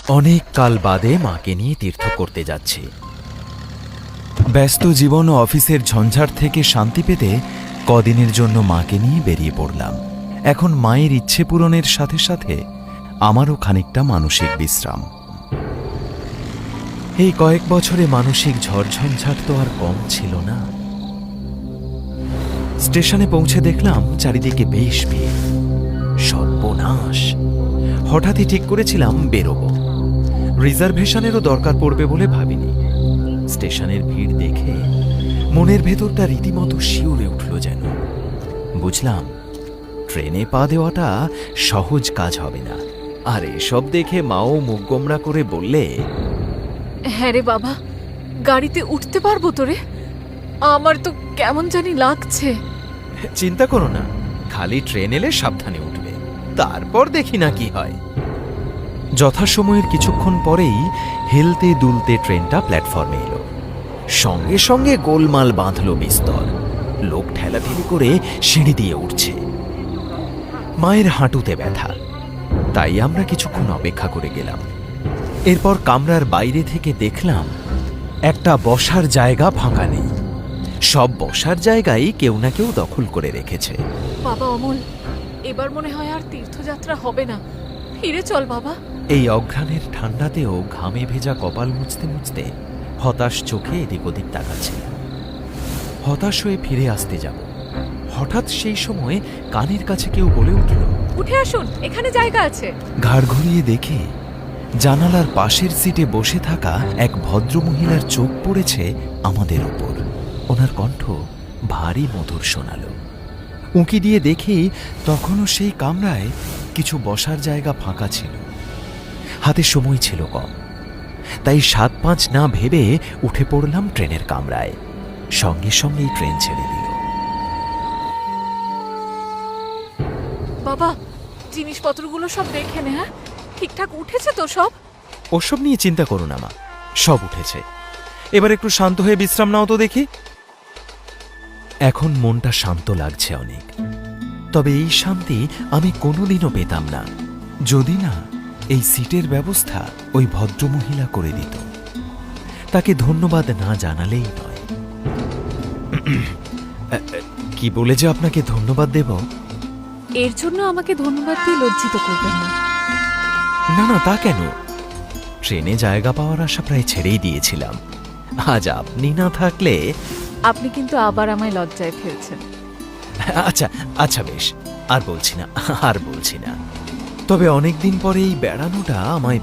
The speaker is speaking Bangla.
অনেক কাল বাদে মাকে নিয়ে তীর্থ করতে যাচ্ছি। ব্যস্ত জীবন ও অফিসের ঝঞ্ঝাট থেকে শান্তি পেতে কদিনের জন্য মাকে নিয়ে বেরিয়ে পড়লাম। এখন মায়ের ইচ্ছে পূরণের সাথে সাথে আমারও খানিকটা মানসিক বিশ্রাম। এই কয়েক বছরে মানসিক ঝড়ঝঞ্ঝাট তো আর কম ছিল না। স্টেশনে পৌঁছে দেখলাম চারিদিকে বেশ ভিড়। সর্বনাশ! হঠাৎই ঠিক করেছিলাম বেরোবো, রিজার্ভেশনেরও দরকার পড়বে বলে ভাবিনি। স্টেশনের ভিড় দেখে মনের ভেতরটা রীতিমতো শিউরে উঠল যেন। বুঝলাম ট্রেনে পা দেওয়াটা সহজ কাজ হবে না। আর এসব দেখে মাও মুখ গোমড়া করে বললে, হ্যাঁ রে বাবা, গাড়িতে উঠতে পারবো তো রে? আমার তো কেমন জানি লাগছে। চিন্তা করো না, খালি ট্রেন এলে সাবধানে উঠবে, তারপর দেখি না কি হয়। যথাসময়ের কিছুক্ষণ পরেই হেলতে দুলতে ট্রেনটা প্ল্যাটফর্মে এলো। সঙ্গে সঙ্গে গোলমাল বাঁধল বিস্তর। লোক ঠেলাঠেলি করে সিঁড়ি দিয়ে উঠছে। মায়ের হাঁটুতে ব্যথা, তাই আমরা কিছুক্ষণ অপেক্ষা করে গেলাম। এরপর কামরার বাইরে থেকে দেখলাম একটা বসার জায়গা ফাঁকা নেই। সব বসার জায়গায় কেউ না কেউ দখল করে রেখেছে। বাবা অমল, এবার মনে হয় আর তীর্থযাত্রা হবে না। ফিরে চল বাবা। এই অঘ্রাণের ঠান্ডাতেও ঘামে ভেজা কপাল মুছতে মুছতে হতাশ চোখে এদিক ওদিক তাকাচ্ছে। হতাশ হয়ে ফিরে আসতে যাব, হঠাৎ সেই সময় কানের কাছে কেউ বলে উঠল, উঠে আসুন, এখানে জায়গা আছে। ঘাড় ঘুরিয়ে দেখে জানালার পাশের সিটে বসে থাকা এক ভদ্রমহিলার চোখ পড়েছে আমাদের ওপর। ওনার কণ্ঠ ভারী মধুর শোনালো। উঁকি দিয়ে দেখি তখনও সেই কামরায় কিছু বসার জায়গা ফাঁকা ছিল। হাতে সময় ছিল কম, তাই ৭-৫ না ভেবে উঠে পড়লাম ট্রেনের কামরায়। সঙ্গে সঙ্গেই ট্রেন ছেড়ে দিল। বাবা, জিনিসপত্রগুলো সব দেখে নে। হ্যাঁ, ঠিকঠাক উঠেছে তো সব? ওসব নিয়ে চিন্তা করো না মা, সব উঠেছে। এবার একটু শান্ত হয়ে বিশ্রাম নাও তো দেখি। এখন মনটা শান্ত লাগছে অনেক। তবে এই শান্তি আমি কোনোদিনও পেতাম না যদি না এই সিটের ব্যবস্থা ওই ভদ্রমহিলা করে দিত। তাকে ধন্যবাদ না জানালেই নয়। কি বলে যে আপনাকে ধন্যবাদ দেব? এর জন্য আমাকে ধন্যবাদ দিয়ে লজ্জিত করবেন না। না না, তা কেন? ট্রেনে জায়গা পাওয়ার আশা প্রায় ছেড়েই দিয়েছিলাম। আজ আপনি না থাকলে। আপনি কিন্তু আবার আমায় লজ্জায় ফেলছেন। আচ্ছা আচ্ছা, বেশ, আর বলছি না। তবে অনেকদিন পরে এই বেড়ানোটা আমায়